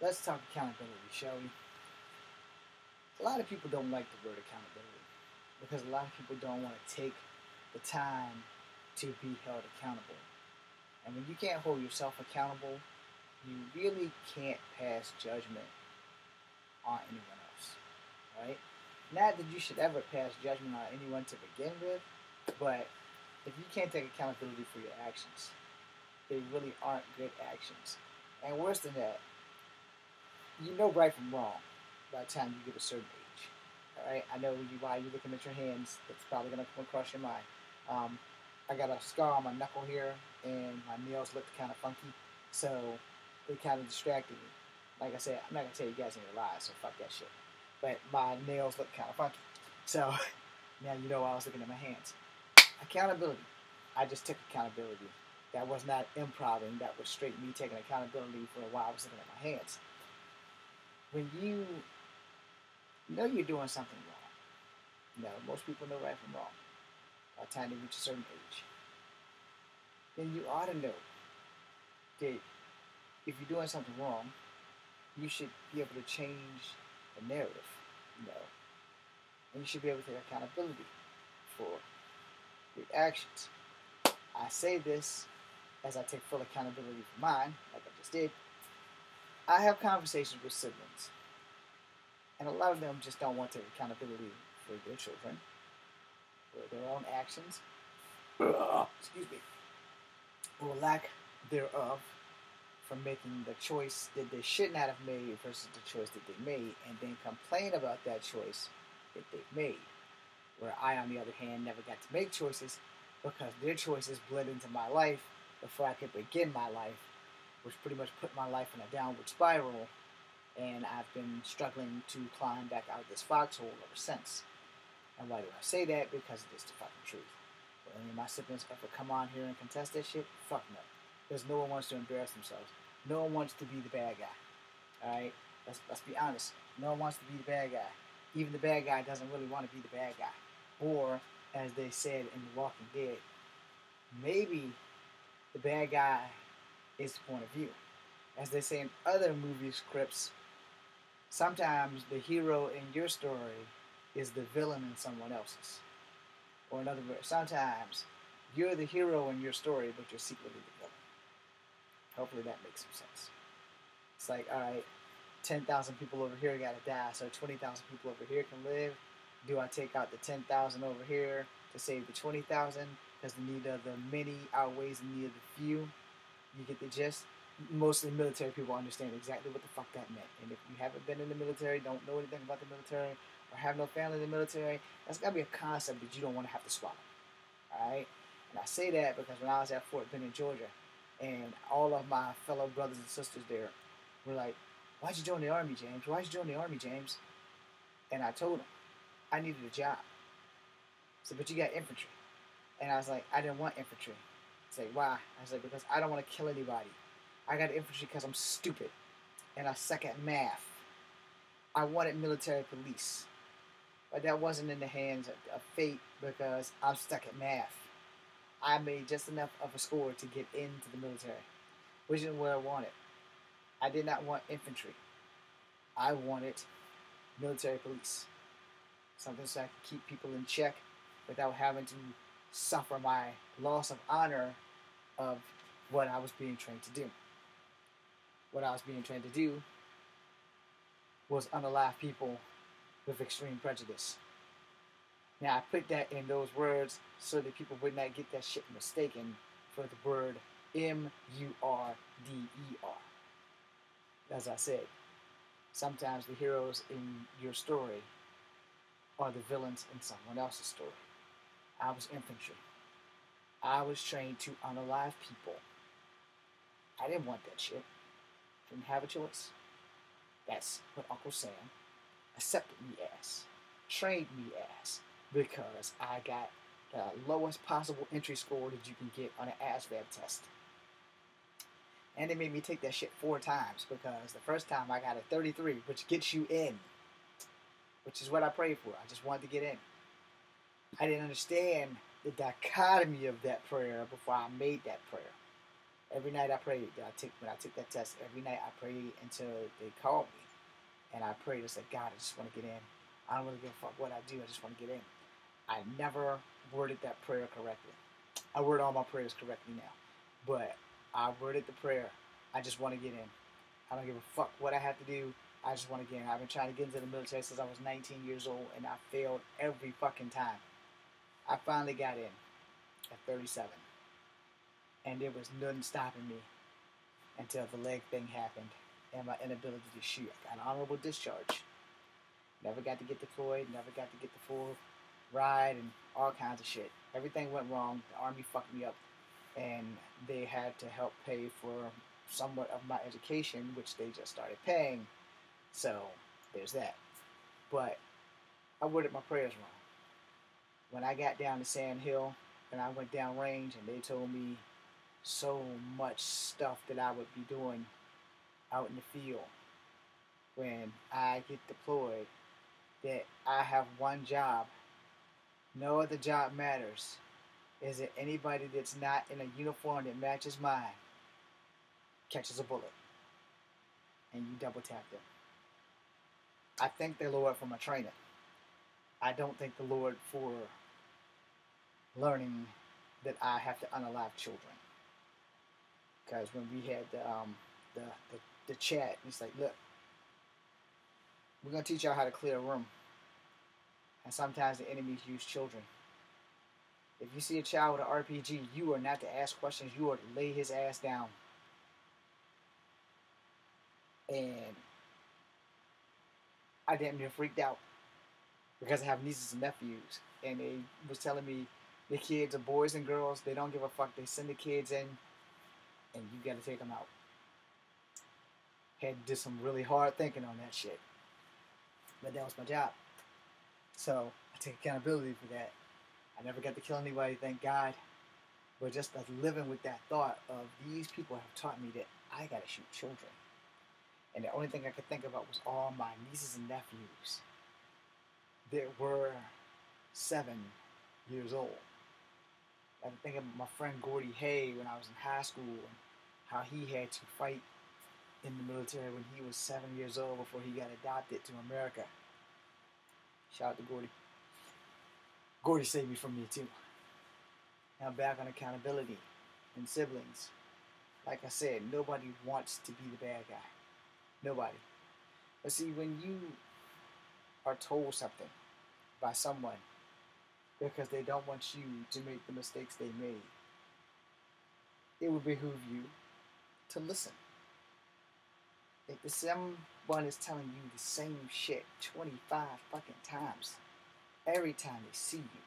Let's talk accountability, shall we? A lot of people don't like the word accountability because a lot of people don't want to take the time to be held accountable. And when you can't hold yourself accountable, you really can't pass judgment on anyone else, right? Not that you should ever pass judgment on anyone to begin with, but if you can't take accountability for your actions, they really aren't good actions. And worse than that, you know right from wrong by the time you get a certain age. All right, I know while you're looking at your hands, that's probably gonna come across your mind. Um, I got a scar on my knuckle here, and my nails looked kind of funky, so they kind of distracted me. Like I said, I'm not gonna tell you guys any lies, so fuck that shit. But my nails look kind of funky, so now you know why I was looking at my hands. Accountability. I just took accountability. That was not improving. That was straight me taking accountability for why I was looking at my hands. When you know you're doing something wrong, most people know right from wrong by the time they reach a certain age, then you ought to know that if you're doing something wrong, you should be able to change the narrative, and you should be able to take accountability for your actions. I say this as I take full accountability for mine, like I just did. I have conversations with siblings, and a lot of them just don't want to take accountability for their children, for their own actions, excuse me, or lack thereof, from making the choice that they should not have made versus the choice that they made, and then complain about that choice that they've made. Where I, on the other hand, never got to make choices because their choices bled into my life before I could begin my life, which pretty much put my life in a downward spiral, and I've been struggling to climb back out of this foxhole ever since. And why do I say that? Because it is the fucking truth. Will any of my siblings ever come on here and contest that shit? Fuck no. Because no one wants to embarrass themselves. No one wants to be the bad guy. Alright? Let's be honest. No one wants to be the bad guy. Even the bad guy doesn't really want to be the bad guy. Or, as they said in The Walking Dead, maybe the bad guy is the point of view. As they say in other movie scripts, sometimes the hero in your story is the villain in someone else's. Or in other words, sometimes you're the hero in your story, but you're secretly the villain. Hopefully that makes some sense. It's like, alright, 10,000 people over here gotta die, so 20,000 people over here can live. Do I take out the 10,000 over here to save the 20,000? Because the need of the many outweighs the need of the few. You get the gist? Mostly military people understand exactly what the fuck that meant. And if you haven't been in the military, don't know anything about the military, or have no family in the military, that's gotta be a concept that you don't want to have to swallow. Alright? And I say that because when I was at Fort Benning, Georgia, and all of my fellow brothers and sisters there were like, "Why'd you join the Army, James? Why'd you join the Army, James?" And I told them, I needed a job. So, but you got infantry. And I was like, I didn't want infantry. I said, why? I said, because I don't want to kill anybody. I got infantry because I'm stupid. And I suck at math. I wanted military police. But that wasn't in the hands of fate because I'm stuck at math. I made just enough of a score to get into the military, which is what I wanted. I did not want infantry. I wanted military police. Something so I could keep people in check without having to suffer my loss of honor of what I was being trained to do. What I was being trained to do was unalive people with extreme prejudice. Now, I put that in those words so that people would not get that shit mistaken for the word M-U-R-D-E-R. As I said, sometimes the heroes in your story are the villains in someone else's story. I was infantry. I was trained to unalive people. I didn't want that shit. Didn't have a choice. That's what Uncle Sam accepted me as, trained me as, because I got the lowest possible entry score that you can get on an ASVAB test. And they made me take that shit 4 times because the first time I got a 33, which gets you in, which is what I prayed for. I just wanted to get in. I didn't understand the dichotomy of that prayer before I made that prayer. Every night I prayed. When I took that test, every night I prayed until they called me. And I prayed and said, God, I just want to get in. I don't really give a fuck what I do. I just want to get in. I never worded that prayer correctly. I word all my prayers correctly now. But I worded the prayer. I just want to get in. I don't give a fuck what I have to do. I just want to get in. I've been trying to get into the military since I was 19 years old, and I failed every fucking time. I finally got in at 37. And there was nothing stopping me until the leg thing happened and my inability to shoot. I got an honorable discharge. Never got to get deployed, never got to get the full ride and all kinds of shit. Everything went wrong. The Army fucked me up. And they had to help pay for somewhat of my education, which they just started paying. So there's that. But I worded my prayers wrong. When I got down to Sand Hill and I went down range and they told me so much stuff that I would be doing out in the field when I get deployed, that I have one job. No other job matters. Is it anybody that's not in a uniform that matches mine catches a bullet and you double tap them? I thank the Lord for my training. I don't thank the Lord for learning that I have to unalive children. Because when we had the chat, it's like, look, we're going to teach y'all how to clear a room. And sometimes the enemies use children. If you see a child with an RPG, you are not to ask questions. You are to lay his ass down. And I damn near freaked out because I have nieces and nephews. And they was telling me the kids are boys and girls. They don't give a fuck. They send the kids in and you got to take them out. Had to do some really hard thinking on that shit. But that was my job. So I take accountability for that. I never got to kill anybody, thank God. But just living with that thought of these people have taught me that I gotta shoot children. And the only thing I could think about was all my nieces and nephews that were 7 years old. I could think about my friend Gordy Hay when I was in high school and how he had to fight in the military when he was 7 years old before he got adopted to America. Shout out to Gordy. Gordy saved me from me too. Now back on accountability and siblings. Like I said, nobody wants to be the bad guy. Nobody. But see, when you are told something by someone because they don't want you to make the mistakes they made, it would behoove you to listen. If someone is telling you the same shit 25 fucking times, every time they see you,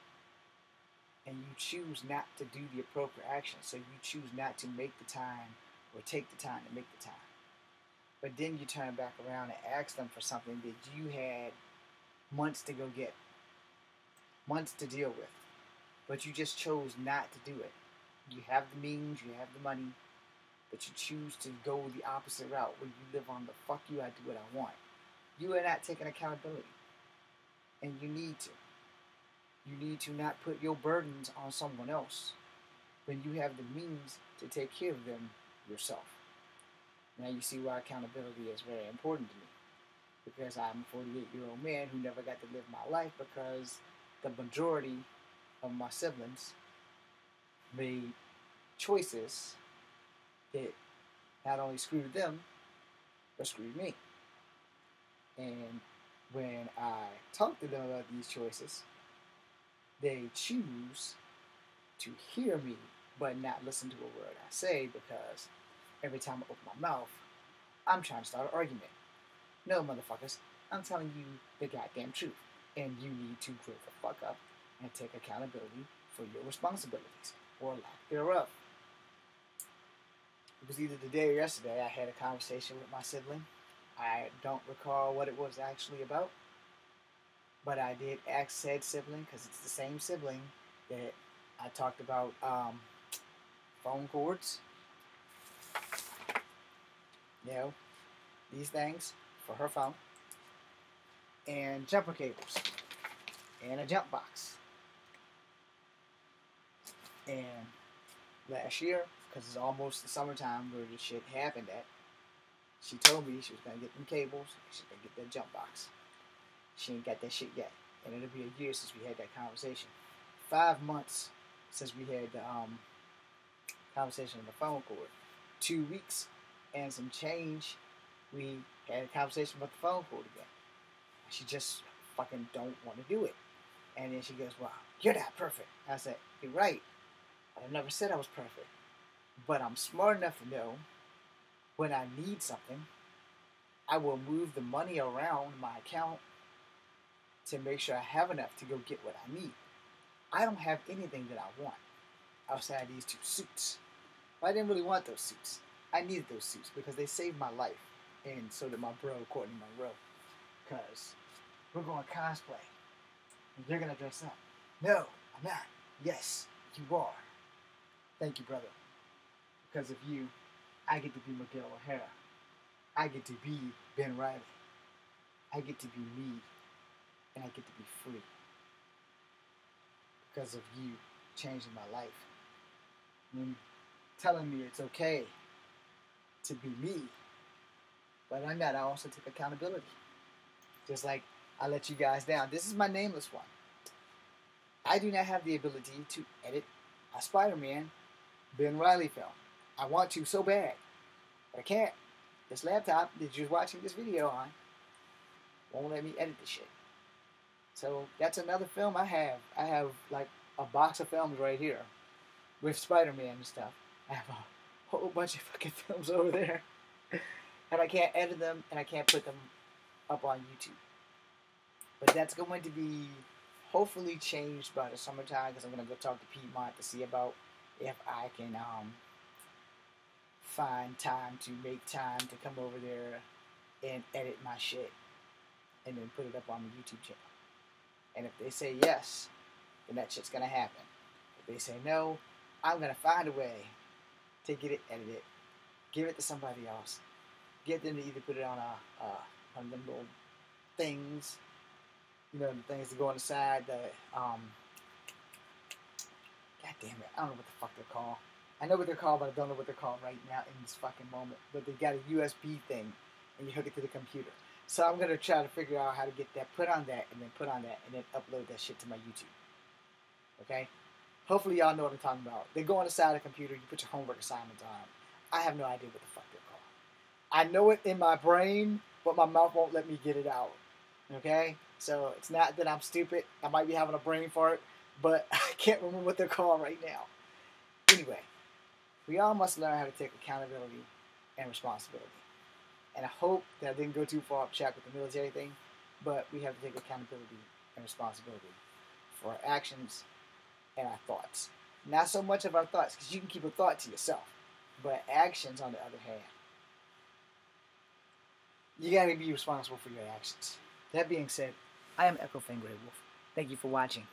and you choose not to do the appropriate action, so you choose not to make the time or take the time to make the time. But then you turn back around and ask them for something that you had months to go get, months to deal with, but you just chose not to do it. You have the means, you have the money, but you choose to go the opposite route where you live on the fuck you, I do what I want. You are not taking accountability. And you need to. You need to not put your burdens on someone else when you have the means to take care of them yourself. Now you see why accountability is very important to me. Because I'm a 48-year-old man who never got to live my life because the majority of my siblings made choices that not only screwed them, but screwed me. And when I talk to them about these choices, they choose to hear me, but not listen to a word I say because every time I open my mouth, I'm trying to start an argument. No, motherfuckers, I'm telling you the goddamn truth. And you need to grow the fuck up and take accountability for your responsibilities, or lack thereof. It was either today or yesterday I had a conversation with my sibling. I don't recall what it was actually about, but I did ask said sibling, because it's the same sibling that I talked about phone cords. You know, these things for her phone, and jumper cables, and a jump box. And last year, because it's almost the summertime where this shit happened at. She told me she was going to get them cables. She was going to get that jump box. She ain't got that shit yet. And it'll be a year since we had that conversation. 5 months since we had the conversation on the phone cord. 2 weeks and some change, we had a conversation about the phone cord again. She just fucking don't want to do it. And then she goes, well, you're not perfect. I said, you're right. I never said I was perfect. But I'm smart enough to know when I need something, I will move the money around my account to make sure I have enough to go get what I need. I don't have anything that I want outside these 2 suits. But I didn't really want those suits. I needed those suits because they saved my life. And so did my bro, Courtney Monroe. Because we're going cosplay. And you're going to dress up. No, I'm not. Yes, you are. Thank you, brother. Because of you, I get to be Miguel O'Hara. I get to be Ben Riley. I get to be me. And I get to be free. Because of you changing my life. And telling me it's okay to be me. But I'm not. I also took accountability. Just like I let you guys down. This is my nameless one. I do not have the ability to edit a Spider-Man Ben Riley film. I want to so bad. But I can't. This laptop that you're watching this video on won't let me edit the shit. So that's another film I have. I have like a box of films right here with Spider-Man and stuff. I have a whole bunch of fucking films over there. And I can't edit them and I can't put them up on YouTube. But that's going to be hopefully changed by the summertime because I'm going to go talk to Piedmont to see about if I can find time to make time to come over there and edit my shit and then put it up on the YouTube channel. And if they say yes, then that shit's going to happen. If they say no, I'm going to find a way to get it edited, give it to somebody else, get them to either put it on one of them little things, you know, the things that go on the side, the, God damn it, I don't know what the fuck they're called. I know what they're called, but I don't know what they're called right now in this fucking moment. But they got a USB thing, and you hook it to the computer. So I'm going to try to figure out how to get that, put on that, and then put on that, and then upload that shit to my YouTube. Okay? Hopefully y'all know what I'm talking about. They go on the side of the computer, you put your homework assignments on them. I have no idea what the fuck they're called. I know it in my brain, but my mouth won't let me get it out. Okay? So it's not that I'm stupid. I might be having a brain fart, but I can't remember what they're called right now. Anyway, we all must learn how to take accountability and responsibility. And I hope that I didn't go too far off track with the military thing, but we have to take accountability and responsibility for our actions and our thoughts. Not so much of our thoughts, because you can keep a thought to yourself, but actions, on the other hand, you got to be responsible for your actions. That being said, I am Echo Fang Grey Wolf. Thank you for watching.